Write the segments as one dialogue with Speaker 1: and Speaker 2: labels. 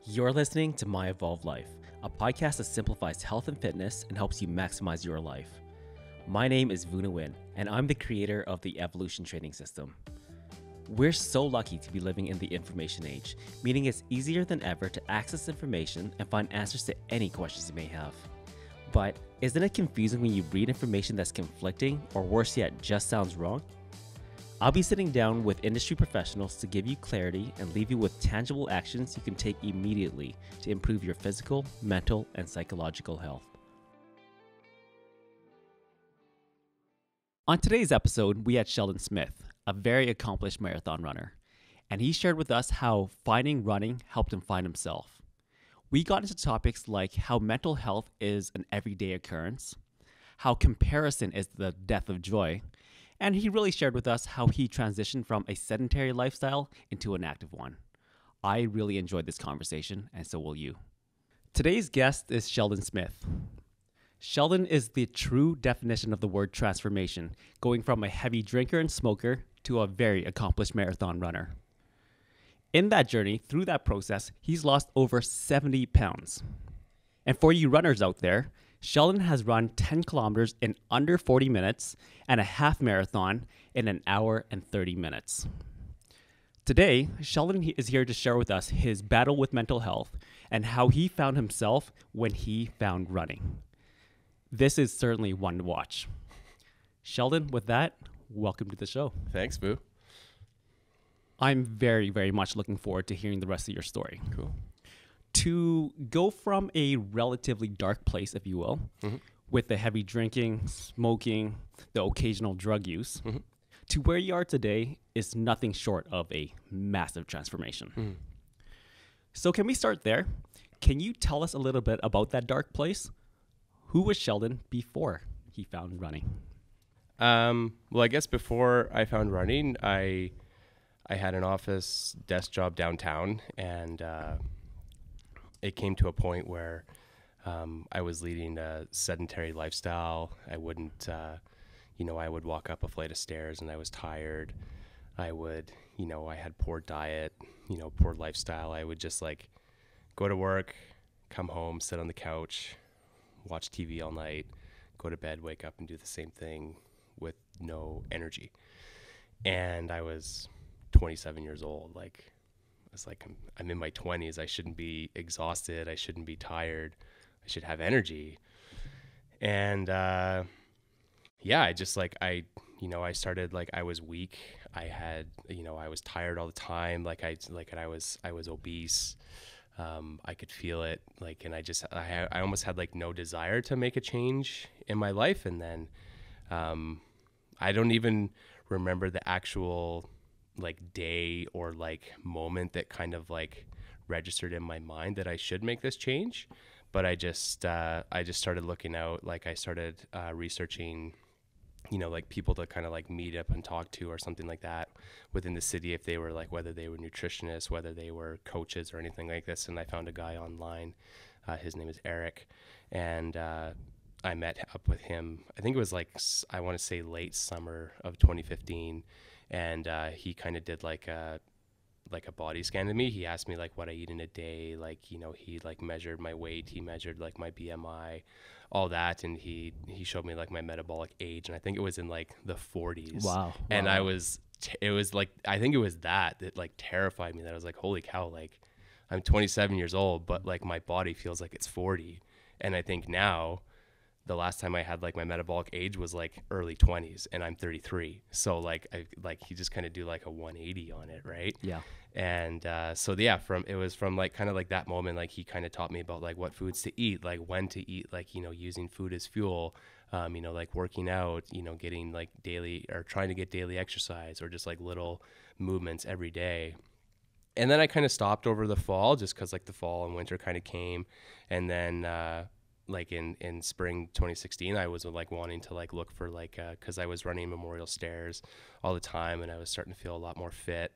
Speaker 1: You're listening to My Evolved Life, a podcast that simplifies health and fitness and helps you maximize your life. My name is Vuna Nguyen, and I'm the creator of the Evolution Training System. We're so lucky to be living in the information age, meaning it's easier than ever to access information and find answers to any questions you may have. But isn't it confusing when you read information that's conflicting, or worse yet, just sounds wrong? I'll be sitting down with industry professionals to give you clarity and leave you with tangible actions you can take immediately to improve your physical, mental, and psychological health. On today's episode, we had Sheldon Smith, a very accomplished marathon runner, and he shared with us how finding running helped him find himself. We got into topics like how mental health is an everyday occurrence, how comparison is the death of joy, and he really shared with us how he transitioned from a sedentary lifestyle into an active one. I really enjoyed this conversation, and so will you. Today's guest is Sheldon Smith. Sheldon is the true definition of the word transformation, going from a heavy drinker and smoker to a very accomplished marathon runner. In that journey, through that process, he's lost over 70 pounds. And for you runners out there, Sheldon has run 10 kilometers in under 40 minutes and a half marathon in an hour and 30 minutes. Today, Sheldon is here to share with us his battle with mental health and how he found himself when he found running. This is certainly one to watch. Sheldon, with that, welcome to the show.
Speaker 2: Thanks, Boo.
Speaker 1: I'm very, very much looking forward to hearing the rest of your story.
Speaker 2: Cool.
Speaker 1: To go from a relatively dark place, if you will, with the heavy drinking, smoking, the occasional drug use, to where you are today is nothing short of a massive transformation. So can we start there? Can you tell us a little bit about that dark place? Who was Sheldon before he found running?
Speaker 2: Well, I guess before I found running, I had an office desk job downtown, and it came to a point where I was leading a sedentary lifestyle. I wouldn't, I would walk up a flight of stairs and I was tired. I had poor diet, poor lifestyle. I would just go to work, come home, sit on the couch, watch TV all night, go to bed, wake up and do the same thing with no energy. And I was 27 years old. It's like I'm in my 20s. I shouldn't be exhausted. I shouldn't be tired. I should have energy. And I started I was weak. I had I was tired all the time. I was obese. I could feel it. And I almost had no desire to make a change in my life. And then I don't even remember the actual day or moment that kind of registered in my mind that I should make this change. But I just started looking out. I started researching, people to kind of meet up and talk to or something like that within the city, if they were whether they were nutritionists, whether they were coaches or anything like this. And I found a guy online. His name is Eric. And I met up with him. I think it was I want to say late summer of 2015. And he kind of did a body scan of me. He asked me what I eat in a day. He measured my weight. He measured my BMI, all that. And he showed me my metabolic age. And I think it was in the 40s.
Speaker 1: Wow.
Speaker 2: And I think it was that terrified me, that I was holy cow, I'm 27 years old, but my body feels like it's 40. And I think now, the last time I had my metabolic age was early 20s, and I'm 33. So he just kind of do a 180 on it, right?
Speaker 1: Yeah.
Speaker 2: And it was from that moment, he kind of taught me about what foods to eat, when to eat, using food as fuel, working out, getting daily, or trying to get daily exercise, or just little movements every day. And then I kind of stopped over the fall, just because the fall and winter kind of came. And then in spring 2016, I was wanting to look for because I was running Memorial Stairs all the time, and I was starting to feel a lot more fit.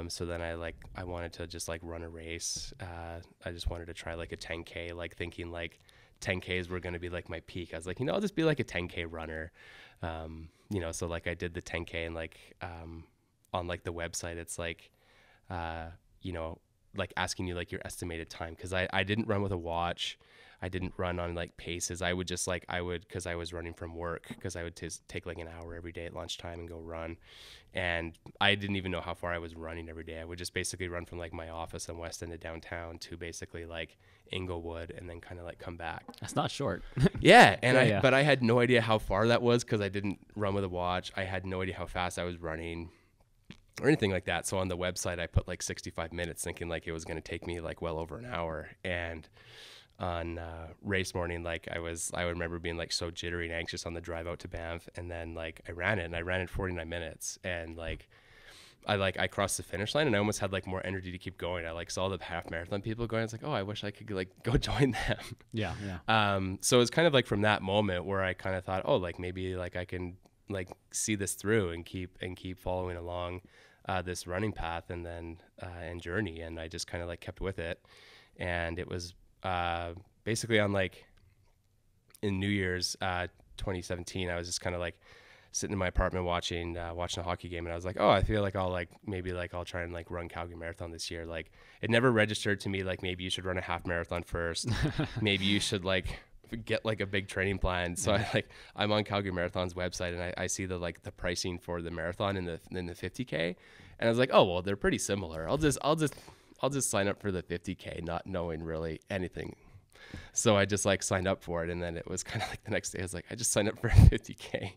Speaker 2: So then I wanted to just like run a race. I just wanted to try like a 10K, like thinking like 10Ks were going to be like my peak. I was like, I'll just be like a 10K runner. So like I did the 10K and like, on like the website, it's like, like asking you like your estimated time. Cause I didn't run with a watch. I didn't run on like paces. I would just like, cause I was running from work, cause I would take like an hour every day at lunchtime and go run. And I didn't even know how far I was running every day. I would just basically run from like my office in West End to downtown to basically like Inglewood, and then kind of like come back.
Speaker 1: That's not short.
Speaker 2: Yeah. And
Speaker 1: Yeah.
Speaker 2: but I had no idea how far that was, cause I didn't run with a watch. I had no idea how fast I was running or anything like that. So on the website, I put like 65 minutes thinking like it was going to take me like well over an hour. And on race morning, like I remember being like so jittery and anxious on the drive out to Banff, and then like I ran it 49 minutes, and like I crossed the finish line, and I almost had like more energy to keep going. I like saw the half marathon people going. I was like, oh, I wish I could like go join them.
Speaker 1: Yeah.
Speaker 2: So it was kind of like from that moment where I kind of thought, oh, like maybe like I can like see this through and keep following along this running path and then and journey. And I just kind of like kept with it. And it was basically on like in New Year's 2017, I was just kind of like sitting in my apartment watching a hockey game, and I was like, oh, I feel like I'll try and like run Calgary Marathon this year. Like it never registered to me like maybe you should run a half marathon first. Maybe you should like get like a big training plan. So I'm on Calgary Marathon's website, and I see the pricing for the marathon in the 50K, and I was like, oh well, they're pretty similar. I'll just sign up for the 50K, not knowing really anything. So I just like signed up for it, and then it was kind of like the next day I was like, I just signed up for 50K.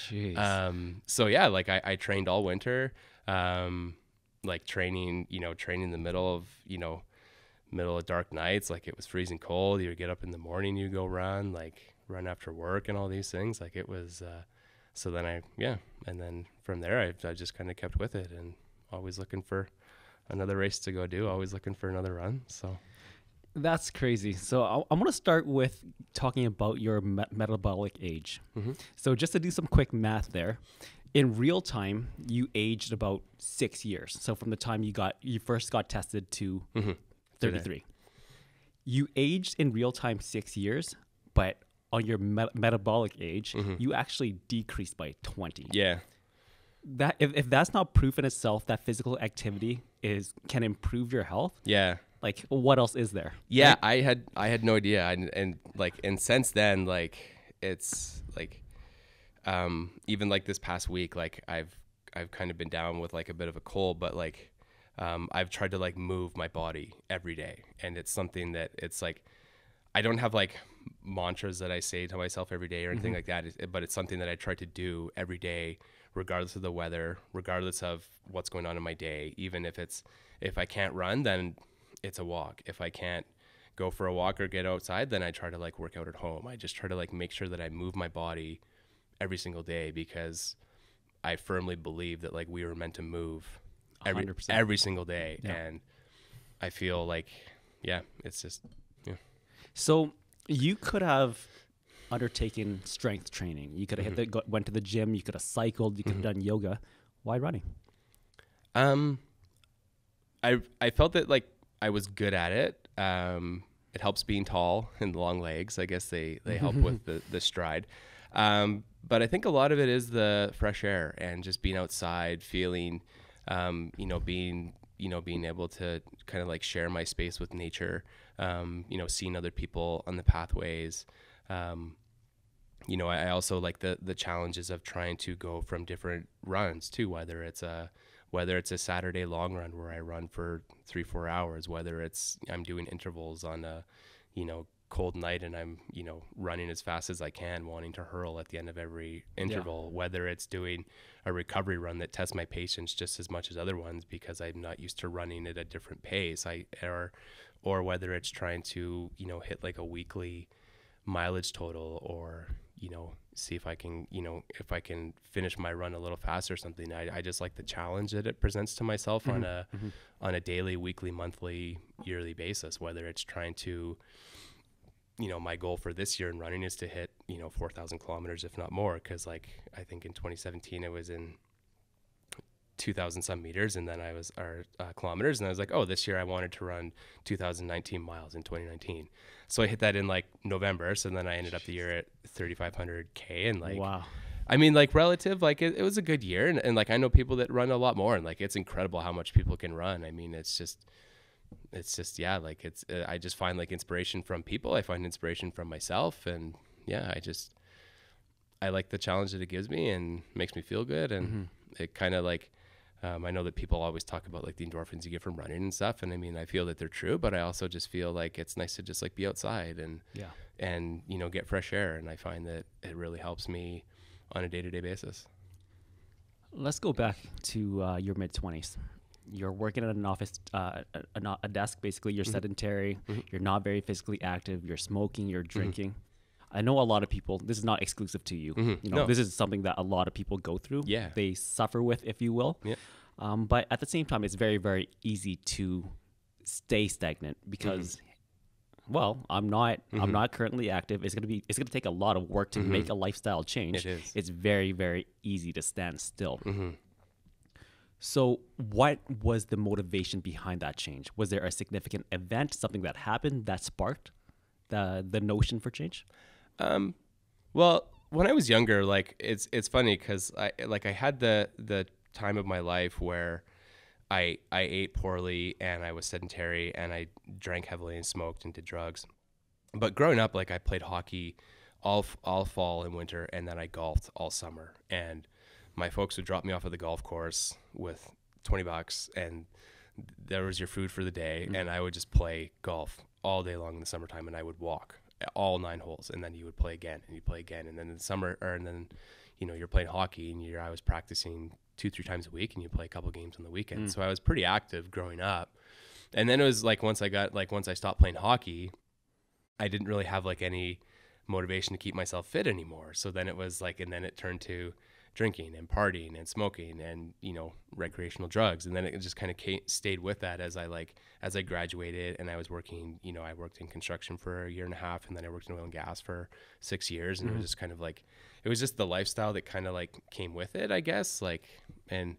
Speaker 1: Jeez.
Speaker 2: So yeah, like I trained all winter, like training in the middle of dark nights. Like it was freezing cold. You would get up in the morning, you go run after work and all these things. Like it was, so then and then from there I just kind of kept with it, and always looking for another race to go do, always looking for another run. So
Speaker 1: That's crazy. So I'm going to start with talking about your metabolic age.
Speaker 2: Mm-hmm.
Speaker 1: So just to do some quick math there, in real time, you aged about 6 years. So from the time you first got tested to 33. You aged in real time 6 years, but on your metabolic age, you actually decreased by 20.
Speaker 2: Yeah.
Speaker 1: That if that's not proof in itself that physical activity can improve your health.
Speaker 2: Yeah.
Speaker 1: Like what else is there?
Speaker 2: Yeah,
Speaker 1: right?
Speaker 2: I had no idea, and since then, like it's like, even like this past week, like I've kind of been down with like a bit of a cold, but like, I've tried to like move my body every day, and it's something that it's like, I don't have like mantras that I say to myself every day or anything like that, but it's something that I try to do every day, regardless of the weather, regardless of what's going on in my day. Even if I can't run, then it's a walk. If I can't go for a walk or get outside, then I try to like work out at home. I just try to like make sure that I move my body every single day, because I firmly believe that like we were meant to move every single day. Yeah. And I feel like, yeah, it's just, yeah.
Speaker 1: So you could have undertaken strength training. You could have went to the gym. You could have cycled. You could have done yoga. Why running?
Speaker 2: I felt that like I was good at it. It helps being tall and long legs. I guess they help with the stride. But I think a lot of it is the fresh air and just being outside, feeling, being able to kind of like share my space with nature, seeing other people on the pathways. I also like the challenges of trying to go from different runs too, whether it's a Saturday long run where I run for 3-4 hours, whether it's I'm doing intervals on a, cold night and I'm, running as fast as I can, wanting to hurl at the end of every interval, whether it's doing a recovery run that tests my patience just as much as other ones because I'm not used to running at a different pace, or whether it's trying to, hit like a weekly mileage total, or, see if I can finish my run a little faster or something. I just like the challenge that it presents to myself on a daily, weekly, monthly, yearly basis, whether it's trying to, my goal for this year in running is to hit, 4,000 kilometers, if not more. Cause like, I think in 2017 it was in 2,000 some meters, and then kilometers. And I was like, oh, this year I wanted to run 2019 miles in 2019. So I hit that in like November. So then I ended up the year at 3,500K, and like,
Speaker 1: wow.
Speaker 2: I mean, like relative, like it was a good year. And like, I know people that run a lot more, and like, it's incredible how much people can run. I mean, it's just, it's just, yeah, like I just find like inspiration from people. I find inspiration from myself. And yeah, I like the challenge that it gives me and makes me feel good. And it kind of like, I know that people always talk about like the endorphins you get from running and stuff. And I mean, I feel that they're true, but I also just feel like it's nice to just like be outside and, you know, get fresh air. And I find that it really helps me on a day-to-day basis.
Speaker 1: Let's go back to your mid-20s. You're working at an office, a desk, basically. You're sedentary. You're not very physically active. You're smoking. You're drinking. I know a lot of people, this is not exclusive to you. You know, this is something that a lot of people go through.
Speaker 2: Yeah.
Speaker 1: They suffer with, if you will.
Speaker 2: Yeah.
Speaker 1: But at the same time, it's very, very easy to stay stagnant because, well, I'm not currently active. It's going to take a lot of work to make a lifestyle change.
Speaker 2: It is.
Speaker 1: It's very, very easy to stand still. So what was the motivation behind that change? Was there a significant event, something that happened that sparked the notion for change?
Speaker 2: Well, when I was younger, like it's funny because I had the time of my life where I ate poorly and I was sedentary and I drank heavily and smoked and did drugs. But growing up, like I played hockey all fall and winter, and then I golfed all summer. And my folks would drop me off at the golf course with $20, and there was your food for the day, and I would just play golf all day long in the summertime, and I would walk all 9 holes, and then you would play again, and you play again, and then in the summer, and then, you know, you're playing hockey, and I was practicing 2-3 times a week, and you play a couple games on the weekend. So I was pretty active growing up. And then it was like once I stopped playing hockey, I didn't really have like any motivation to keep myself fit anymore. So then it was like, and then it turned to drinking and partying and smoking and, you know, recreational drugs. And then it just kind of stayed with that as I graduated, and I was working, you know, I worked in construction for a year and a half, and then I worked in oil and gas for 6 years. And it was just kind of like, it was just the lifestyle that kind of like came with it, I guess. Like, and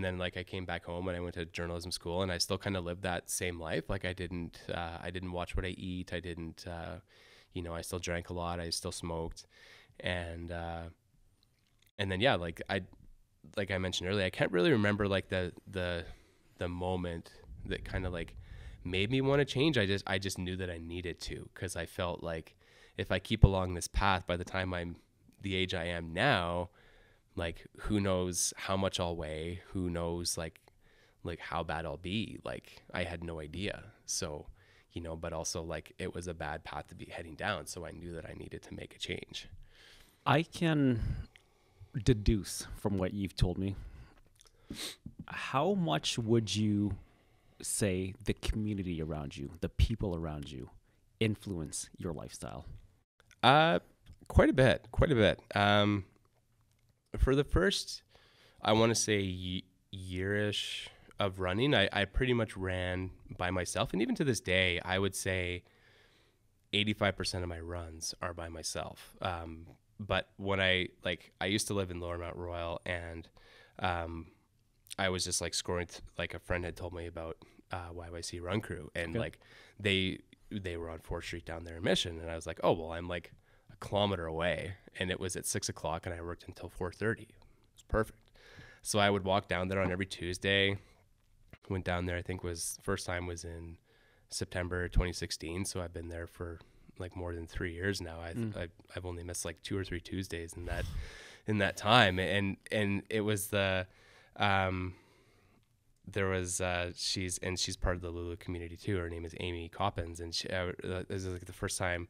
Speaker 2: then like I came back home and I went to journalism school, and I still kind of lived that same life. Like I didn't watch what I eat. I didn't, you know, I still drank a lot. I still smoked. And then, yeah, like I mentioned earlier, I can't really remember like the moment that kind of like made me want to change. I just knew that I needed to, because I felt like if I keep along this path, by the time I'm the age I am now, like who knows how much I'll weigh, who knows like how bad I'll be. Like I had no idea. So, you know, but also like it was a bad path to be heading down. So I knew that I needed to make a change.
Speaker 1: I can deduce from what you've told me, how much would you say the community around you, the people around you, influence your lifestyle?
Speaker 2: Quite a bit. For the first, I want to say yearish of running, I pretty much ran by myself. And even to this day, I would say 85% of my runs are by myself. But when I used to live in Lower Mount Royal, and I was just like scoring, like a friend had told me about YYC Run Crew, and like they were on 4th Street down there in Mission, and I was like, oh, well, I'm like a kilometer away, and it was at 6 o'clock, and I worked until 4:30. It was perfect. So I would walk down there on every Tuesday. Went down there, I think first time was in September 2016. So I've been there for like more than 3 years now. I've only missed like 2 or 3 Tuesdays in that time. And it was she's part of the Lulu community too. Her name is Amy Coppins, and this is like the first time,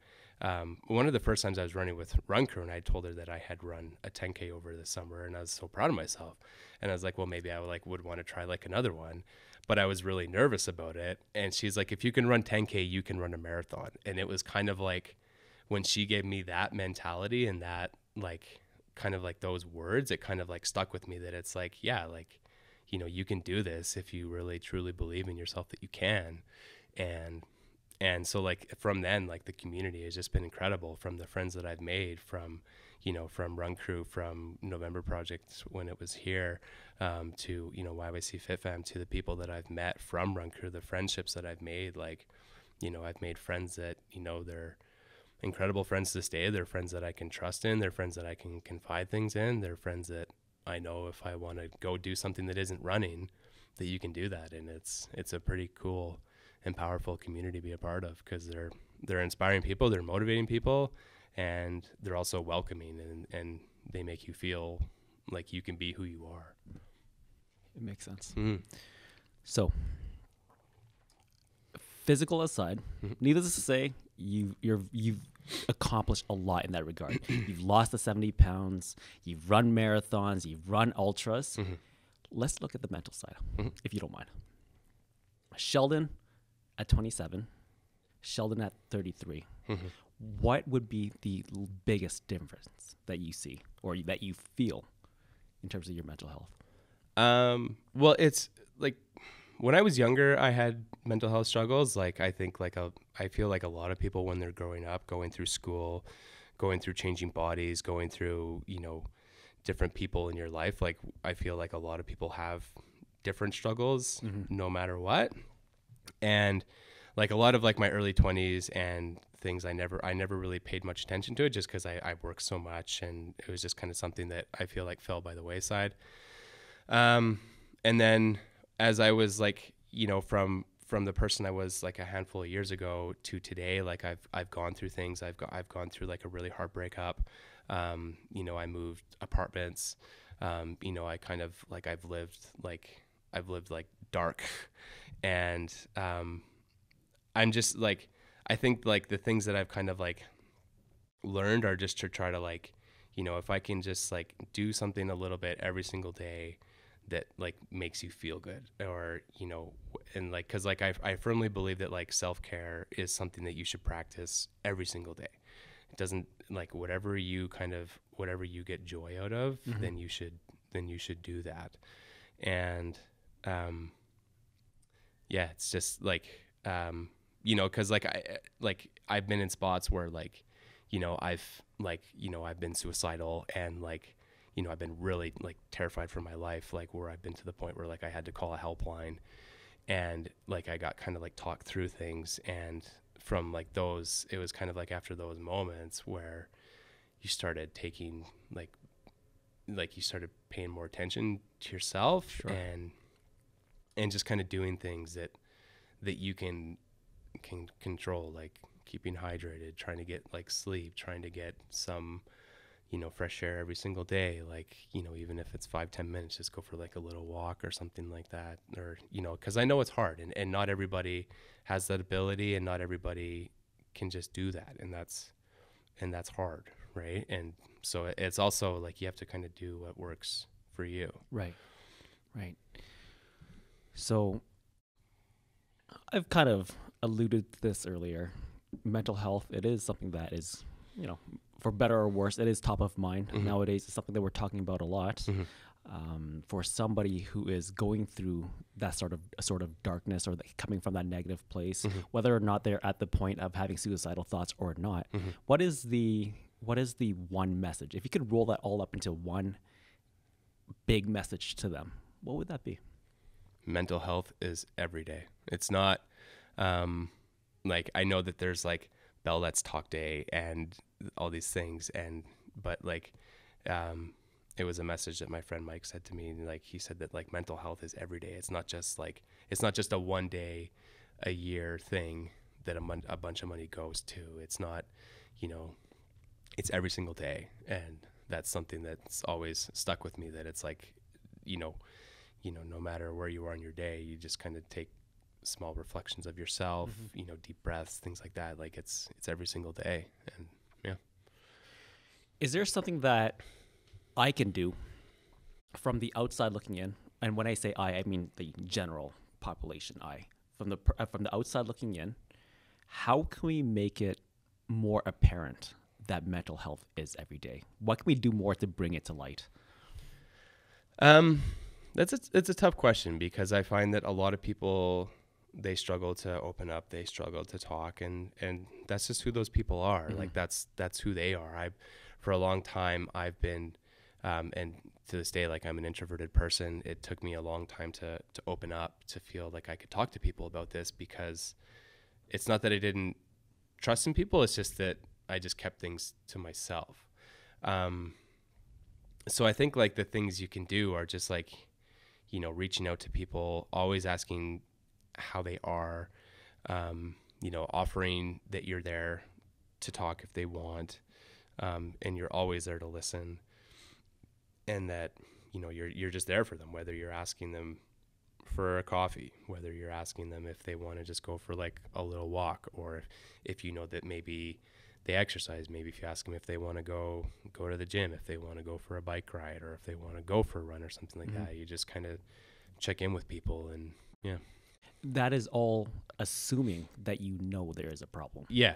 Speaker 2: one of the first times I was running with Run Crew, and I told her that I had run a 10K over the summer, and I was so proud of myself. And I was like, well, maybe I would want to try like another one, but I was really nervous about it. And she's like, if you can run 10K, you can run a marathon. And it was kind of like when she gave me that mentality and that like kind of like those words, it kind of like stuck with me, that it's like, yeah, like, you know, you can do this if you really truly believe in yourself, that you can. And so like from then, like the community has just been incredible, from the friends that I've made from Run Crew, from November Project when it was here, to, you know, YYC Fit Fam, to the people that I've met from Run Crew, the friendships that I've made. Like, you know, I've made friends that, you know, they're incredible friends to this day. They're friends that I can trust in. They're friends that I can confide things in. They're friends that I know if I want to go do something that isn't running, you can do that. And it's a pretty cool and powerful community to be a part of, because they're inspiring people, they're motivating people, and they're also welcoming, and they make you feel like you can be who you are.
Speaker 1: It makes sense.
Speaker 2: Mm-hmm.
Speaker 1: So, physical aside, needless to say, you've accomplished a lot in that regard. You've lost the 70 pounds. You've run marathons. You've run ultras. Let's look at the mental side, if you don't mind. Sheldon at 27, Sheldon at 33. What would be the biggest difference that you see or that you feel in terms of your mental health?
Speaker 2: Well, it's like when I was younger, I had mental health struggles. Like I think I feel like a lot of people when they're growing up, going through school, going through changing bodies, going through, different people in your life. Like I feel like a lot of people have different struggles no matter what. And like a lot of like my early 20s and things, I never really paid much attention to it, just because I worked so much, and it was just kind of something that I feel like fell by the wayside. And then as I was like, from the person I was like a handful of years ago to today, like I've gone through things. I've gone through like a really hard breakup. I moved apartments. I kind of like I've lived like dark, and I'm just like, I think like the things that I've kind of like learned are just to try to like, if I can just like do something a little bit every single day that like makes you feel good, or and like, because like I firmly believe that like self-care is something that you should practice every single day. It doesn't like whatever you get joy out of, then you should do that. And it's just like because I've been in spots where like I've been suicidal, and like I've been really like terrified for my life, like where I've been to the point where like I had to call a helpline, and like I got kind of like talked through things. And from like those, it was kind of like after those moments where you started taking like you started paying more attention to yourself. Sure. and just kind of doing things that you can control, like keeping hydrated, trying to get like sleep, trying to get some fresh air every single day, like even if it's 5-10 minutes, just go for like a little walk or something like that, or because I know it's hard, and not everybody has that ability, and not everybody can just do that, and that's hard, right? And so it's also like you have to kind of do what works for you.
Speaker 1: Right. So I've kind of alluded to this earlier. Mental health, it is something that is, for better or worse, it is top of mind nowadays. It's something that we're talking about a lot. For somebody who is going through that sort of darkness, or coming from that negative place, whether or not they're at the point of having suicidal thoughts or not, what is the one message? If you could roll that all up into one big message to them, what would that be?
Speaker 2: Mental health is every day. It's not like I know that there's like Bell Let's Talk Day and all these things, but like it was a message that my friend Mike said to me, and like he said that like mental health is every day. It's not just a one day a year thing that a bunch of money goes to. It's not, it's every single day. And that's something that's always stuck with me, that it's like, no matter where you are in your day, you just kind of take small reflections of yourself, deep breaths, things like that. Like it's every single day. And yeah.
Speaker 1: Is there something that I can do from the outside looking in? And when I say I mean the general population. From the outside looking in, how can we make it more apparent that mental health is every day? What can we do more to bring it to light?
Speaker 2: It's a tough question, because I find that a lot of people, they struggle to open up, they struggle to talk, and that's just who those people are. Like that's who they are. For a long time I've been, and to this day, like I'm an introverted person. It took me a long time to open up, to feel like I could talk to people about this, because it's not that I didn't trust in people. It's just that I just kept things to myself. So I think like the things you can do are just like, reaching out to people, always asking how they are, offering that you're there to talk if they want, and you're always there to listen, and that, you're just there for them, whether you're asking them for a coffee, whether you're asking them if they want to just go for like a little walk, or if that maybe they exercise, maybe if you ask them if they want to go to the gym, if they want to go for a bike ride, or if they want to go for a run or something like that. You just kind of check in with people, and yeah.
Speaker 1: That is all assuming that there is a problem.
Speaker 2: Yeah,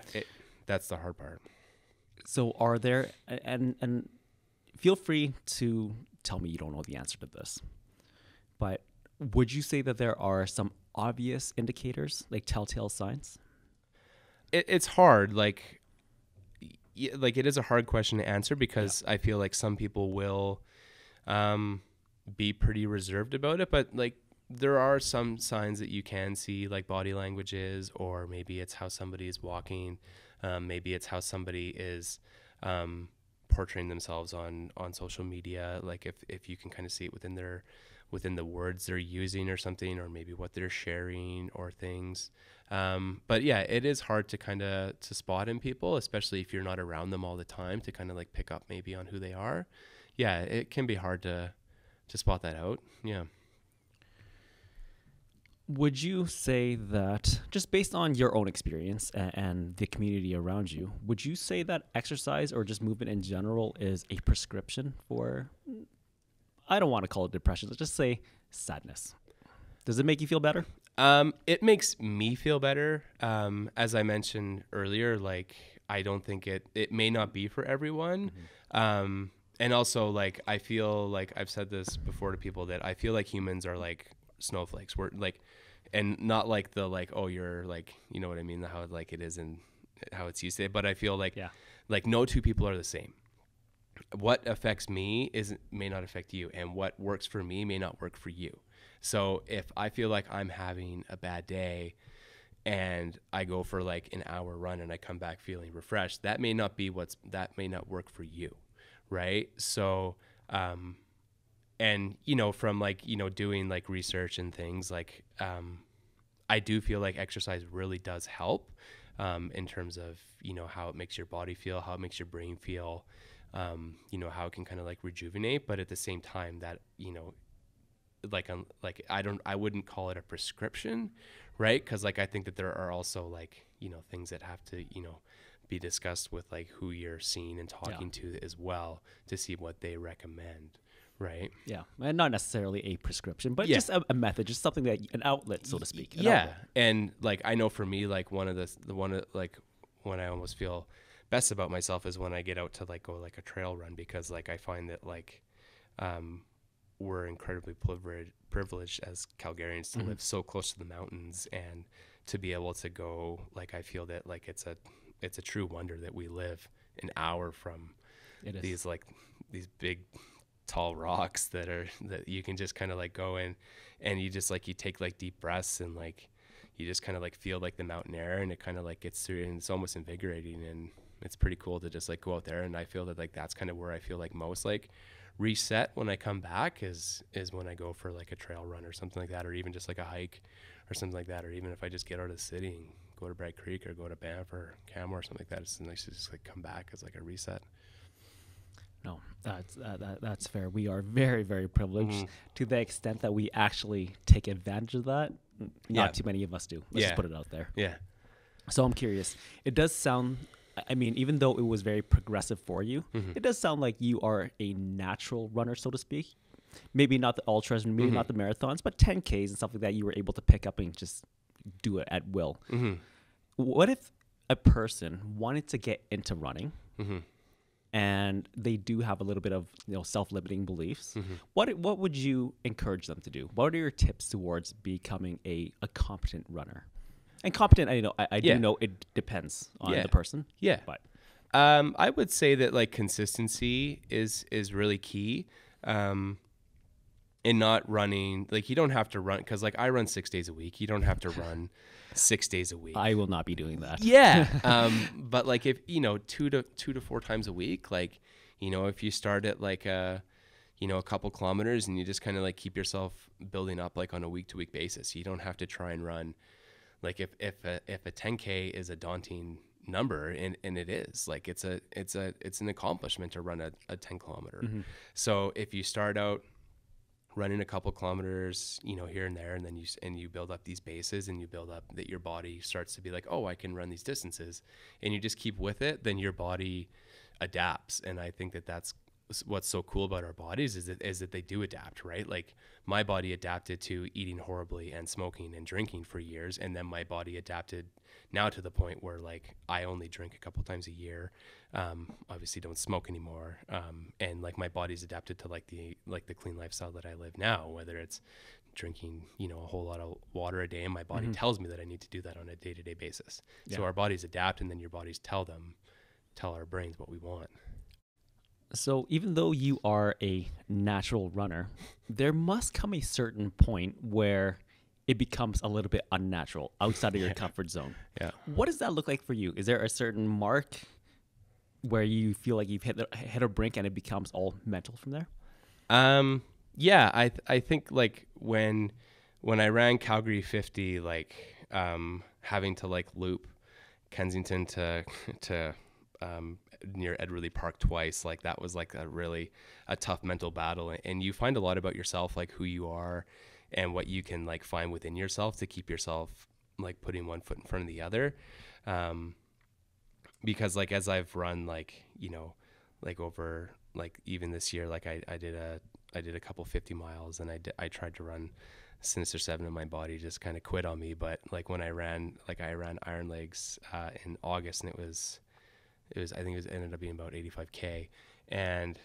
Speaker 2: that's the hard part.
Speaker 1: So are there, and feel free to tell me you don't know the answer to this, but would you say that there are some obvious indicators, like telltale signs?
Speaker 2: It's hard. Like it is a hard question to answer, because I feel like some people will be pretty reserved about it, but like there are some signs that you can see, like body languages, or maybe it's how somebody is walking. Maybe it's how somebody is portraying themselves on social media. Like if you can kind of see it within the words they're using or something, or maybe what they're sharing or things. But yeah, it is hard to spot in people, especially if you're not around them all the time, to kind of like pick up maybe on who they are. Yeah, it can be hard to spot that out. Yeah.
Speaker 1: Would you say that, just based on your own experience and the community around you, would you say that exercise or just movement in general is a prescription for, I don't want to call it depression, let's just say sadness? Does it make you feel better?
Speaker 2: It makes me feel better. As I mentioned earlier, like I don't think it may not be for everyone. And also, like, I feel like I've said this before to people, that I feel like humans are like snowflakes. We're like, and not like the like, oh, you're like, you know what I mean, how like it is and how it's used to, but I feel like like no two people are the same. What affects me may not affect you, and what works for me may not work for you. So if I feel like I'm having a bad day and I go for like an hour run and I come back feeling refreshed, that may not work for you, right? So and from like doing like research and things, like I do feel like exercise really does help in terms of how it makes your body feel, how it makes your brain feel, how it can kind of like rejuvenate. But at the same time, that I wouldn't call it a prescription, right? Because like I think that there are also like things that have to be discussed with like who you're seeing and talking to as well, to see what they recommend. Right. Yeah.
Speaker 1: And not necessarily a prescription, but just a method, just something that an outlet, so to speak.
Speaker 2: Yeah. And like, I know for me, like when I almost feel best about myself is when I get out to like go like a trail run, because like I find that like we're incredibly privileged as Calgarians to live so close to the mountains, and to be able to go, like I feel that like it's a true wonder that we live an hour from these big tall rocks that you can just kind of like go in, and you just like you take like deep breaths, and like you just kind of like feel like the mountain air, and it kind of like gets through, and it's almost invigorating, and it's pretty cool to just like go out there. And I feel that like that's kind of where I feel like most like reset when I come back is when I go for like a trail run or something like that, or even just like a hike or something like that, or even if I just get out of the city and go to Bright Creek or go to Banff or Canmore or something like that, it's nice to just like come back as like a reset.
Speaker 1: No, that's fair. We are very, very privileged to the extent that we actually take advantage of that. Not too many of us do. Let's just put it out there.
Speaker 2: Yeah.
Speaker 1: So I'm curious. It does sound, I mean, even though it was very progressive for you, it does sound like you are a natural runner, so to speak. Maybe not the ultras, maybe not the marathons, but 10Ks and stuff like that, you were able to pick up and just do it at will. What if a person wanted to get into running and they do have a little bit of self-limiting beliefs? What would you encourage them to do? What are your tips towards becoming a competent runner? And competent, I do know it depends on the person.
Speaker 2: Yeah.
Speaker 1: But
Speaker 2: I would say that like consistency is really key. In not running, like you don't have to run, because like I run 6 days a week. You don't have to run 6 days a week.
Speaker 1: I will not be doing that.
Speaker 2: Yeah. But like if 2 to 4 times a week, like if you start at like a a couple kilometers, and you just kind of like keep yourself building up like on a week to week basis. You don't have to try and run like if a 10K is a daunting number, and it is, like it's an accomplishment to run a 10 kilometer.
Speaker 1: Mm-hmm.
Speaker 2: So if you start out running a couple kilometers, here and there, and then you build up these bases, and you build up that your body starts to be like, oh, I can run these distances, and you just keep with it, then your body adapts. And I think that's what's so cool about our bodies is that they do adapt, right? Like my body adapted to eating horribly and smoking and drinking for years, and then my body adapted now to the point where like I only drink a couple times a year, obviously don't smoke anymore, and like my body's adapted to like the clean lifestyle that I live now, whether it's drinking a whole lot of water a day, and my body tells me that I need to do that on a day-to-day basis. So our bodies adapt, and then your bodies tell our brains what we want.
Speaker 1: So even though you are a natural runner, there must come a certain point where it becomes a little bit unnatural, outside of your comfort zone.
Speaker 2: Yeah.
Speaker 1: What does that look like for you? Is there a certain mark where you feel like you've hit a brink and it becomes all mental from there?
Speaker 2: Yeah, I think like when I ran Calgary 50, like having to like loop Kensington to near Edworthy Park twice, like that was like a tough mental battle. And you find a lot about yourself, like who you are and what you can like find within yourself to keep yourself like putting one foot in front of the other. Because like as I've run like like over like even this year, like I did a couple 50 miles, and I tried to run Sinister 7, and my body just kind of quit on me. But like when I ran Iron Legs in August, and it was I think it ended up being about 85K, and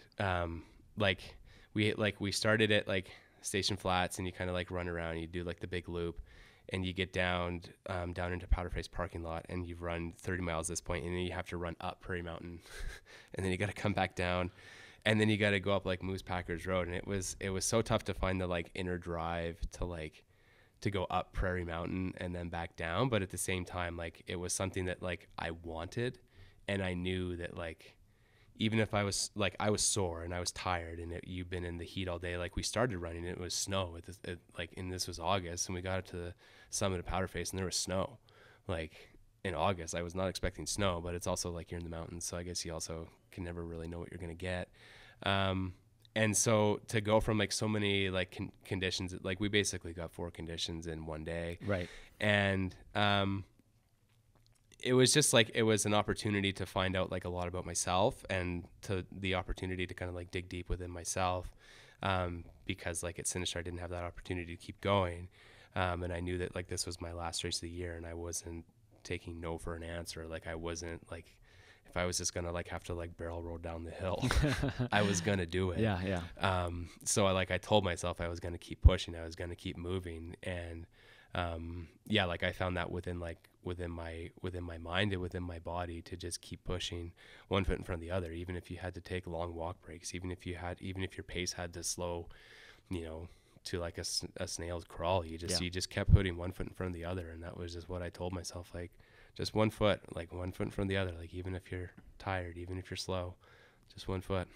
Speaker 2: we started at like Station Flats, and you kind of like run around, you do like the big loop, and you get down into Powder Face parking lot, and you've run 30 miles at this point, and then you have to run up Prairie Mountain, and then you got to come back down, and then you got to go up like Moose Packers Road, and it was so tough to find the like inner drive to go up Prairie Mountain and then back down. But at the same time, like it was something that like I wanted, and I knew that like even if I was sore and I was tired, and you've been in the heat all day, like we started running, and it was snow and this was August, and we got up to the summit of Powder Face, and there was snow. Like in August, I was not expecting snow, but it's also like you're in the mountains, so I guess you also can never really know what you're going to get. And so to go from like so many like conditions, like we basically got 4 conditions in one day.
Speaker 1: Right.
Speaker 2: And, it was just like, it was an opportunity to find out like a lot about myself, and to the opportunity to kind of like dig deep within myself. Because like at Sinister, I didn't have that opportunity to keep going. And I knew that like this was my last race of the year, and I wasn't taking no for an answer. Like I wasn't like, if I was just going to like have to like barrel roll down the hill, I was going to do it.
Speaker 1: Yeah.
Speaker 2: So I told myself I was going to keep pushing, I was going to keep moving. And, like I found that within my mind and within my body, to just keep pushing one foot in front of the other, even if you had to take long walk breaks, even if your pace had to slow, to like a snail's crawl, you just kept putting one foot in front of the other. And that was just what I told myself, like just one foot in front of the other, like even if you're tired, even if you're slow, just one foot.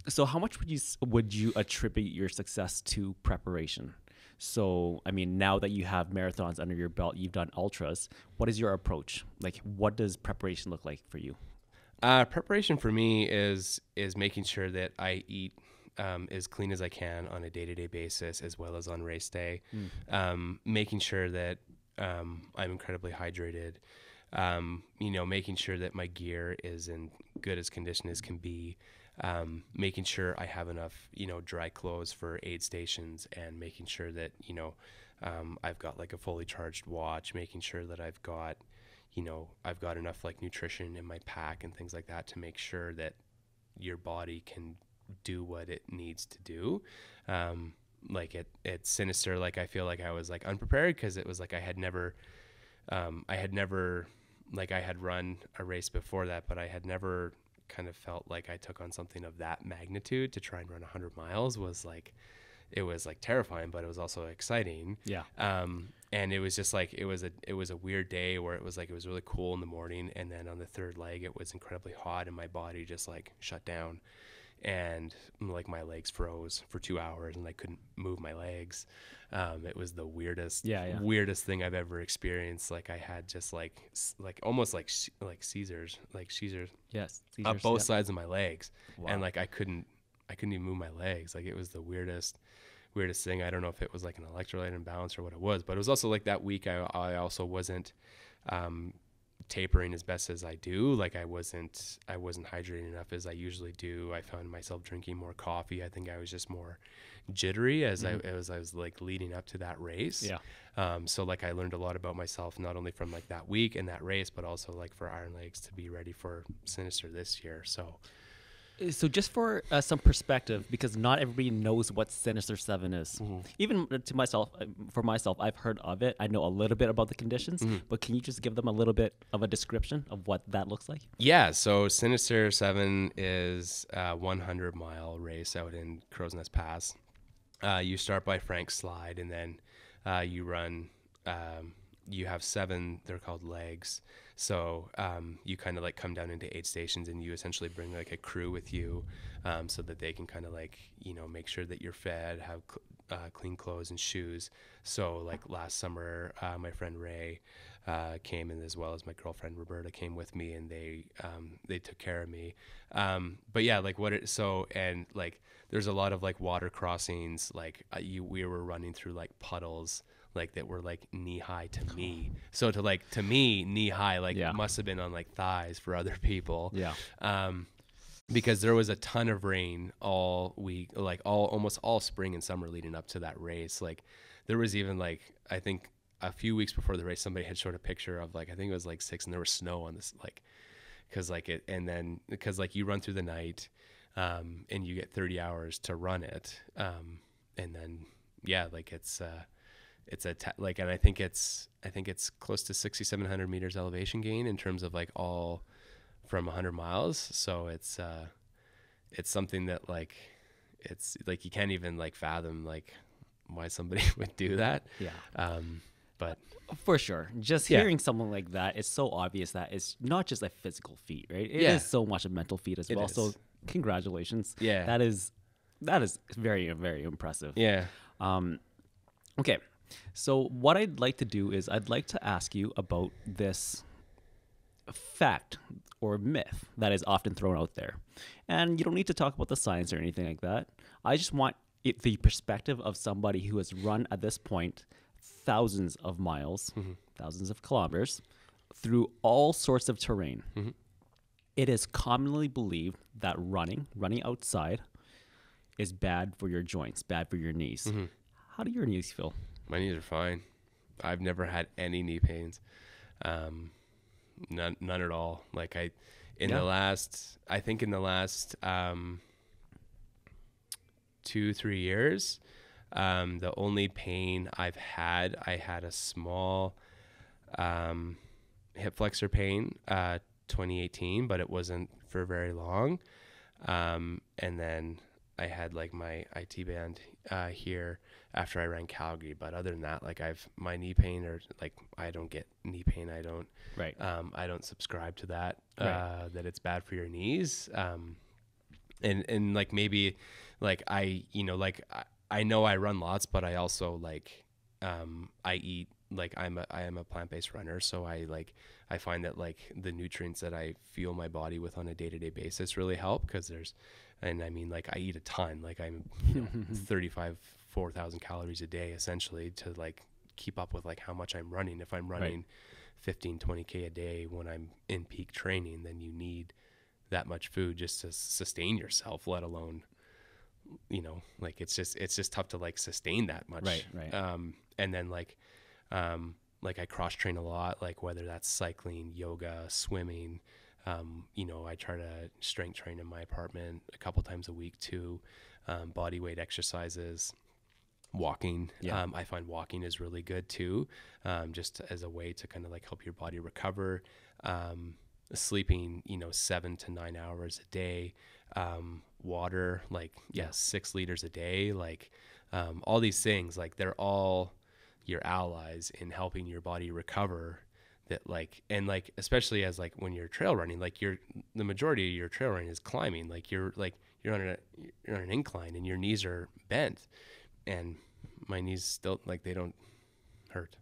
Speaker 1: So how much would you attribute your success to preparation? So, I mean, now that you have marathons under your belt, you've done ultras, what is your approach? Like, what does preparation look like for you?
Speaker 2: Preparation for me is making sure that I eat as clean as I can on a day-to-day basis, as well as on race day. Making sure that I'm incredibly hydrated, making sure that my gear is in good as condition as can be, making sure I have enough, dry clothes for aid stations, and making sure that, I've got like a fully charged watch, making sure that I've got enough like nutrition in my pack and things like that, to make sure that your body can do what it needs to do. Like at Sinister, like I feel like I was like unprepared, because it was like I had never like I had run a race before that, but I had never kind of felt like I took on something of that magnitude to try and run 100 miles. It was like terrifying, but it was also exciting.
Speaker 1: Yeah.
Speaker 2: And it was just like, it was a weird day where it was like, it was really cool in the morning, and then on the third leg it was incredibly hot, and my body just like shut down. and like my legs froze for 2 hours and I couldn't move my legs. It was the weirdest thing I've ever experienced. Like I had just like almost like Caesars,
Speaker 1: Yes.
Speaker 2: up
Speaker 1: Seizures,
Speaker 2: both
Speaker 1: yeah.
Speaker 2: sides of my legs.
Speaker 1: Wow.
Speaker 2: And like I couldn't even move my legs. Like it was the weirdest thing. I don't know if it was like an electrolyte imbalance or what it was, but it was also like that week I also wasn't tapering as best as I do. Like I wasn't hydrating enough as I usually do. I found myself drinking more coffee. I think I was just more jittery as I was like leading up to that race.
Speaker 1: Yeah.
Speaker 2: So like I learned a lot about myself, not only from like that week and that race, but also like for Iron Legs to be ready for Sinister this year.
Speaker 1: So just for some perspective, because not everybody knows what Sinister 7 is. Even to myself, for myself, I've heard of it. I know a little bit about the conditions, but can you just give them a little bit of a description of what that looks like?
Speaker 2: Yeah, so Sinister 7 is a 100-mile race out in Crow's Nest Pass. You start by Frank's Slide, and then you run. You have 7. They're called legs. So you kind of like come down into 8 stations, and you essentially bring like a crew with you, so that they can kind of like make sure that you're fed, have clean clothes and shoes. So like last summer, my friend Ray came, and as well as my girlfriend Roberta came with me, and they took care of me. But yeah, like and like there's a lot of like water crossings. Like we were running through like puddles like that were like knee high to me. So to me, knee high like must have been on like thighs for other people.
Speaker 1: Yeah.
Speaker 2: Because there was a ton of rain all week, like almost all spring and summer leading up to that race. Like there was even like, I think a few weeks before the race, somebody had showed a picture of like, I think it was like 6, and there was snow on this, like, cause like you run through the night, and you get 30 hours to run it. And then, yeah, like and I think it's close to 6,700 meters elevation gain in terms of like all from 100 miles. So it's something that like, it's like, you can't even like fathom like why somebody would do that.
Speaker 1: Yeah.
Speaker 2: But
Speaker 1: for sure, just hearing someone like that, it's so obvious that it's not just a physical feat, right? It is so much a mental feat as well. So congratulations.
Speaker 2: Yeah.
Speaker 1: That is very, very impressive.
Speaker 2: Yeah.
Speaker 1: Okay. So what I'd like to do is I'd like to ask you about this fact or myth that is often thrown out there. And you don't need to talk about the science or anything like that. I just want the perspective of somebody who has run at this point thousands of miles, thousands of kilometers through all sorts of terrain. It is commonly believed that running outside is bad for your joints, bad for your knees. How do your knees feel?
Speaker 2: My knees are fine. I've never had any knee pains. None at all. Like in the last 2-3 years, the only pain I had a small hip flexor pain, 2018, but it wasn't for very long. And then I had like my IT band here after I ran Calgary, but other than that, like my knee pain, or like I don't get knee pain. I don't subscribe to that, that it's bad for your knees. And like maybe like I know I run lots, but I also like I eat, like I am a plant-based runner, so I find that like the nutrients that I fuel my body with on a day-to-day basis really help, because and I mean, like I eat a ton, like I'm 4,000 calories a day essentially to like keep up with like how much I'm running. If I'm running 15-20K a day when I'm in peak training, then you need that much food just to sustain yourself, let alone, like it's just tough to like sustain that much.
Speaker 1: Right.
Speaker 2: And then like I cross train a lot, like whether that's cycling, yoga, swimming. I try to strength train in my apartment a couple times a week too. Body weight exercises, walking. I find walking is really good too, just as a way to kind of like help your body recover. Sleeping, 7 to 9 hours a day. Water, 6 liters a day. Like all these things, like they're all your allies in helping your body recover. That like, and like, especially as like when you're trail running, like the majority of your trail running is climbing. Like you're you're on an incline and your knees are bent, and my knees still, like, they don't hurt.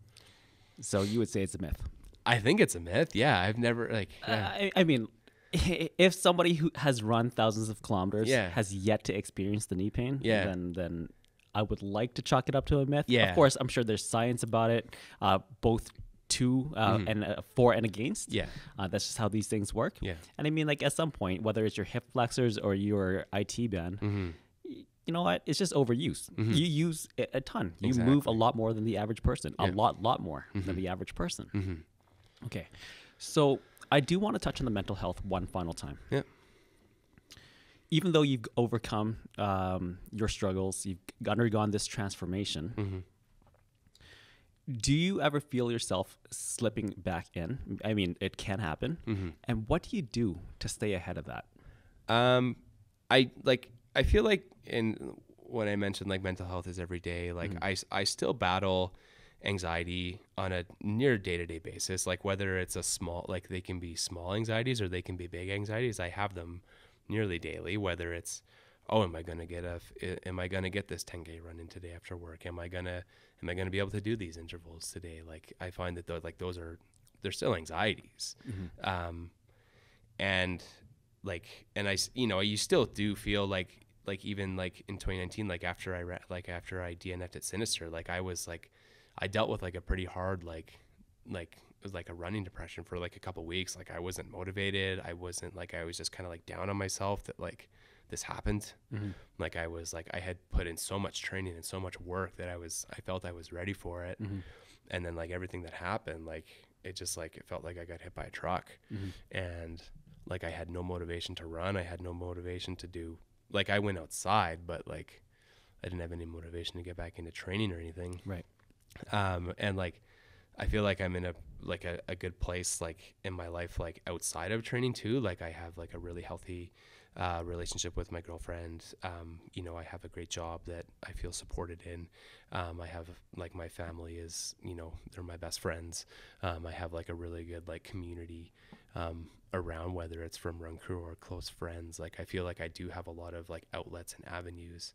Speaker 1: So you would say it's a myth.
Speaker 2: I think it's a myth. Yeah. I've never, like,
Speaker 1: I mean, if somebody who has run thousands of kilometers
Speaker 2: Yeah.
Speaker 1: has yet to experience the knee pain,
Speaker 2: Yeah.
Speaker 1: then I would like to chalk it up to a myth.
Speaker 2: Yeah.
Speaker 1: Of course, I'm sure there's science about it, both to and for and against.
Speaker 2: Yeah.
Speaker 1: That's just how these things work.
Speaker 2: Yeah.
Speaker 1: And I mean, like, at some point, whether it's your hip flexors or your IT band, you know what? It's just overuse. You use it a ton. You move a lot more than the average person. A lot more than the average person. Okay. So I do want to touch on the mental health one final time.
Speaker 2: Yeah.
Speaker 1: Even though you've overcome your struggles, you've undergone this transformation, do you ever feel yourself slipping back in? I mean, it can happen. And what do you do to stay ahead of that?
Speaker 2: I feel like when I mentioned, like, mental health is every day, like, I still battle anxiety on a near day-to-day basis, like, whether it's a small, like, they can be small anxieties or they can be big anxieties. I have them nearly daily, whether it's, am I going to get this 10K run in today after work? Am I going to be able to do these intervals today? Like, I find that they're still anxieties. And you still do feel like even like in 2019, like after I DNF'd Sinister, like I dealt with like a pretty hard, like it was like a running depression for like a couple weeks. Like, I wasn't motivated. I was just kind of like down on myself that like this happened. Like, I had put in so much training and so much work that I felt I was ready for it. And then, like, everything that happened, like, it felt like I got hit by a truck. And like, I had no motivation to run. I had no motivation to do, like, I went outside, but like, I didn't have any motivation to get back into training or anything.
Speaker 1: Right.
Speaker 2: And like, I feel like I'm in a good place, like, in my life, like, outside of training too. Like, I have like a really healthy relationship with my girlfriend. I have a great job that I feel supported in. I have, like, my family is, they're my best friends. I have like a really good, like, community around, whether it's from run crew or close friends. Like, I feel like I do have a lot of like outlets and avenues,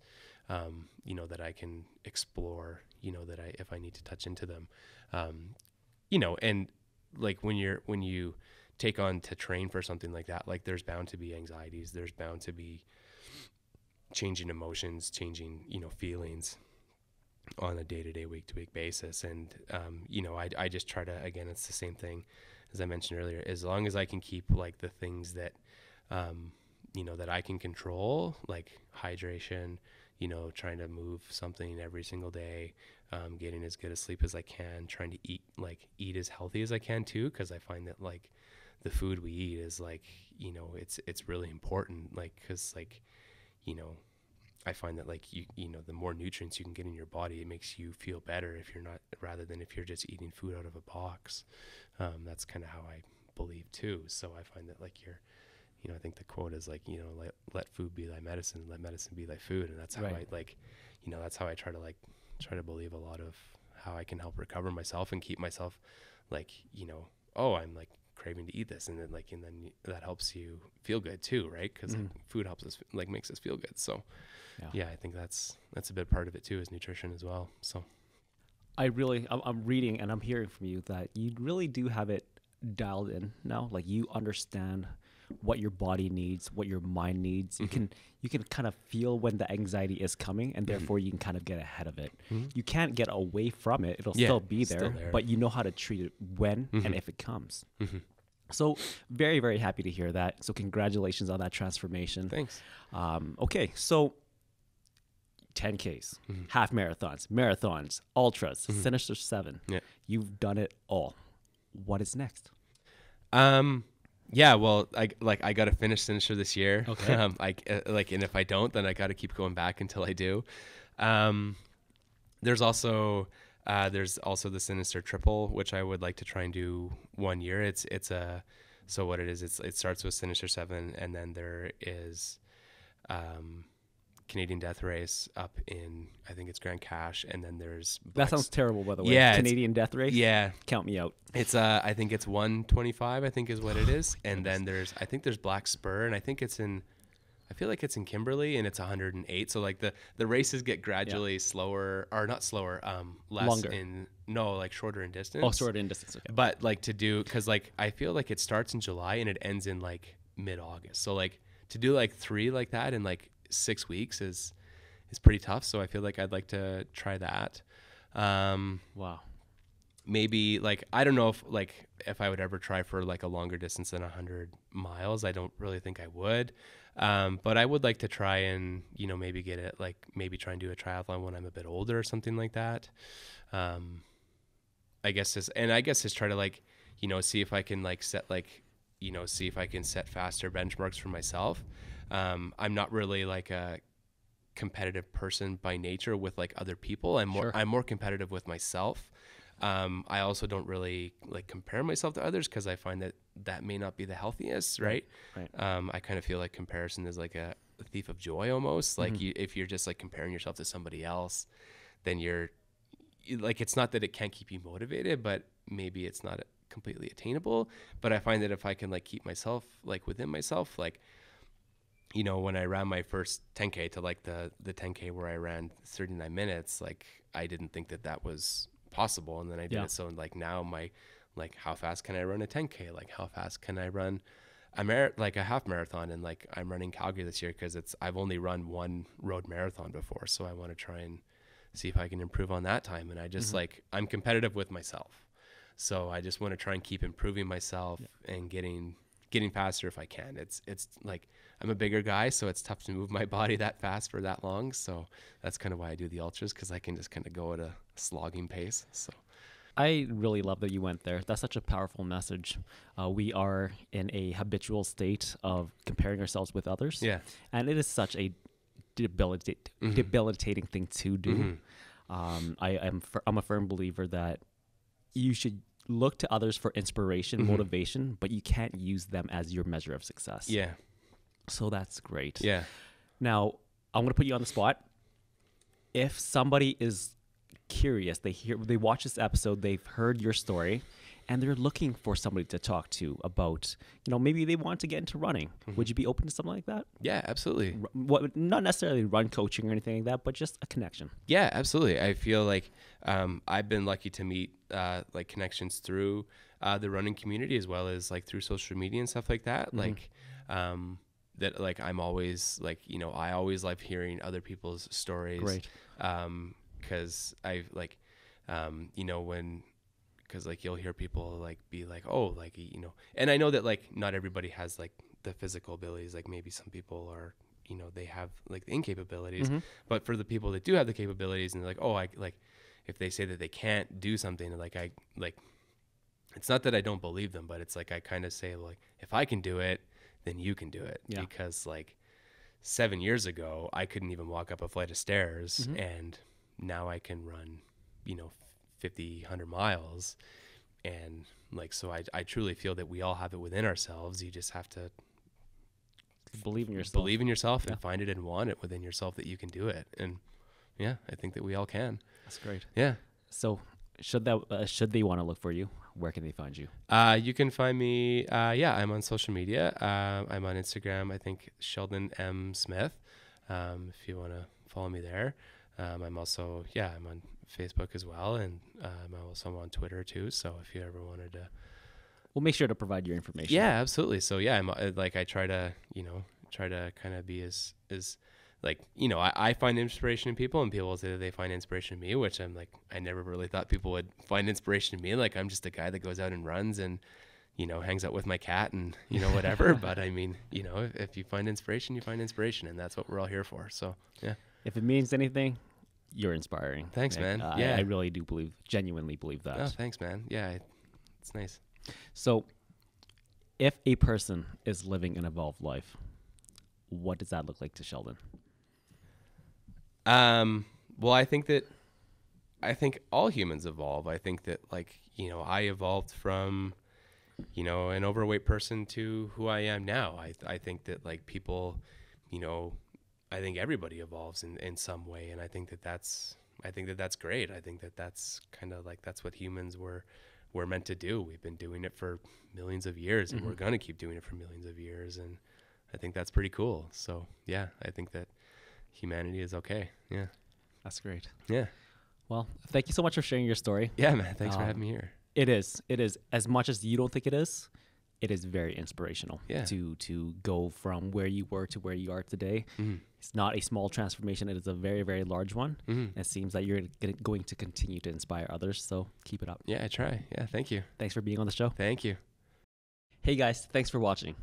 Speaker 2: that I can explore, if I need to touch into them, and like, when you take on to train for something like that, like, there's bound to be anxieties, there's bound to be changing emotions, changing, feelings on a day-to-day, week-to-week basis. And, I just try to, again, it's the same thing as I mentioned earlier, as long as I can keep like the things that, that I can control, like hydration, trying to move something every single day, getting as good a sleep as I can, trying to eat as healthy as I can too. 'Cause I find that like the food we eat is like, it's really important. Like, 'cause like, I find that like, the more nutrients you can get in your body, it makes you feel better rather than if you're just eating food out of a box. That's kind of how I believe too. So I find that like I think the quote is like, let food be thy medicine, let medicine be thy food. And that's how I like, that's how I try to believe a lot of how I can help recover myself and keep myself like, I'm like craving to eat this. And then that helps you feel good too. Right. 'Cause like, food helps us, like, makes us feel good. So yeah, I think that's a big part of it too, is nutrition as well. So
Speaker 1: I'm reading and I'm hearing from you that you really do have it dialed in now. Like, you understand what your body needs, what your mind needs. You can kind of feel when the anxiety is coming, and therefore you can kind of get ahead of it. You can't get away from it. It'll still be there, but you know how to treat it when and if it comes. So very, very happy to hear that. So congratulations on that transformation.
Speaker 2: Thanks.
Speaker 1: Okay, so 10Ks, half marathons, ultras, Sinister 7.
Speaker 2: Yeah.
Speaker 1: You've done it all. What is next?
Speaker 2: Yeah, well, I got to finish Sinister this year.
Speaker 1: Okay.
Speaker 2: And if I don't, then I got to keep going back until I do. There's also the Sinister Triple, which I would like to try and do 1 year. So what it is, it starts with Sinister 7, and then there is Canadian Death Race up in, I think it's Grand Cache, and then there's
Speaker 1: that sounds terrible, by the way.
Speaker 2: Yeah,
Speaker 1: Canadian Death Race.
Speaker 2: Yeah,
Speaker 1: count me out.
Speaker 2: It's I think it's 125, I think is what it is, and then there's Black Spur, and I think it's in I feel like it's in Kimberley and it's 108. So like the races get gradually slower, or not slower, less
Speaker 1: Longer.
Speaker 2: like shorter in distance.
Speaker 1: Oh, shorter in distance. Okay.
Speaker 2: But like to do, cause like I feel like it starts in July and it ends in like mid-August. So like to do like 3 like that in like 6 weeks is pretty tough. So I feel like I'd like to try that.
Speaker 1: Wow.
Speaker 2: Maybe like, I don't know if I would ever try for like a longer distance than 100 miles. I don't really think I would. But I would like to try and, maybe get it, like maybe try and do a triathlon when I'm a bit older or something like that. I guess just try to like, see if I can like set like, see if I can set faster benchmarks for myself. I'm not really like a competitive person by nature with like other people. I'm more competitive with myself. I also don't really like compare myself to others because I find that may not be the healthiest, right?
Speaker 1: Right.
Speaker 2: I kind of feel like comparison is like a thief of joy almost. Like if you're just like comparing yourself to somebody else, then you're like, it's not that it can't keep you motivated, but maybe it's not completely attainable. But I find that if I can like keep myself like within myself, like, when I ran my first 10K to like the 10K where I ran 39 minutes, like I didn't think that was possible. And then I did it. So like now like how fast can I run a 10K? Like how fast can I run like a half marathon? And like I'm running Calgary this year because I've only run one road marathon before. So I want to try and see if I can improve on that time. And I just like, I'm competitive with myself. So I just want to try and keep improving myself and getting faster if I can. It's like, I'm a bigger guy, so it's tough to move my body that fast for that long. So that's kind of why I do the ultras, because I can just kind of go at a slogging pace. So
Speaker 1: I really love that you went there. That's such a powerful message. We are in a habitual state of comparing ourselves with others.
Speaker 2: Yeah.
Speaker 1: And it is such a debilitating thing to do. I'm a firm believer that you should look to others for inspiration, motivation, but you can't use them as your measure of success.
Speaker 2: Yeah.
Speaker 1: So that's great.
Speaker 2: Yeah.
Speaker 1: Now, I'm going to put you on the spot. If somebody is curious, they watch this episode, they've heard your story, and they're looking for somebody to talk to about, maybe they want to get into running. Would you be open to something like that?
Speaker 2: Yeah, absolutely.
Speaker 1: Not necessarily run coaching or anything like that, but just a connection.
Speaker 2: Yeah, absolutely. I feel like I've been lucky to meet like connections through the running community, as well as like through social media and stuff like that. Like that, like I'm always like, I always love hearing other people's stories.
Speaker 1: Great.
Speaker 2: Because I've like, because like you'll hear people like be like, oh, like, and I know that like not everybody has like the physical abilities. Like maybe some people are, they have like the incapabilities, but for the people that do have the capabilities and they're like, oh, I like, if they say that they can't do something, like I like, it's not that I don't believe them, but it's like, I kind of say like, if I can do it, then you can do it. Yeah. Because like 7 years ago, I couldn't even walk up a flight of stairs, and now I can run, 50, 100 miles. And like, so I truly feel that we all have it within ourselves. You just have to
Speaker 1: believe in yourself,
Speaker 2: and find it and want it within yourself that you can do it. And yeah, I think that we all can.
Speaker 1: That's great.
Speaker 2: Yeah.
Speaker 1: So should they want to look for you, where can they find you?
Speaker 2: You can find me. I'm on social media. I'm on Instagram. I think Sheldon M. Smith. If you want to follow me there. I'm also, I'm on Facebook as well. And I'm also on Twitter too. So if you ever wanted to,
Speaker 1: we'll make sure to provide your information.
Speaker 2: Yeah, absolutely. So yeah, I'm like, I try to kind of be as like, I find inspiration in people, and people say that they find inspiration in me, which I'm like, I never really thought people would find inspiration in me. Like, I'm just a guy that goes out and runs and, hangs out with my cat and, whatever. But I mean, if you find inspiration, you find inspiration, and that's what we're all here for. So, yeah.
Speaker 1: If it means anything, you're inspiring.
Speaker 2: Thanks, man.
Speaker 1: I really do genuinely believe that.
Speaker 2: Oh, thanks, man. Yeah, it's nice.
Speaker 1: So if a person is living an evolved life, what does that look like to Sheldon?
Speaker 2: Well, I think all humans evolve. I think that like, I evolved from, an overweight person to who I am now. I think that like people, I think everybody evolves in some way. And I think that that's great. I think that that's kind of like, that's what humans were meant to do. We've been doing it for millions of years, and we're going to keep doing it for millions of years. And I think that's pretty cool. So yeah, I think that humanity is okay. Yeah.
Speaker 1: That's great.
Speaker 2: Yeah.
Speaker 1: Well, thank you so much for sharing your story.
Speaker 2: Yeah, man. Thanks for having me here.
Speaker 1: It is. As much as you don't think it is very inspirational.
Speaker 2: Yeah.
Speaker 1: To go from where you were to where you are today.
Speaker 2: Mm-hmm.
Speaker 1: It's not a small transformation. It is a very, very large one.
Speaker 2: Mm-hmm.
Speaker 1: And it seems that you're going to continue to inspire others. So keep it up.
Speaker 2: Yeah, I try. Yeah, thank you.
Speaker 1: Thanks for being on the show.
Speaker 2: Thank you.
Speaker 1: Hey guys, thanks for watching.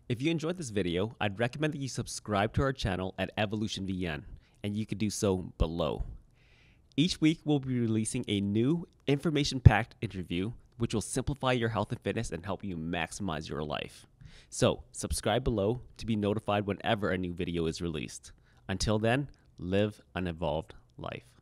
Speaker 1: If you enjoyed this video, I'd recommend that you subscribe to our channel at Evolution VN, and you could do so below. Each week, we'll be releasing a new information-packed interview which will simplify your health and fitness and help you maximize your life. So, subscribe below to be notified whenever a new video is released. Until then, live an evolved life.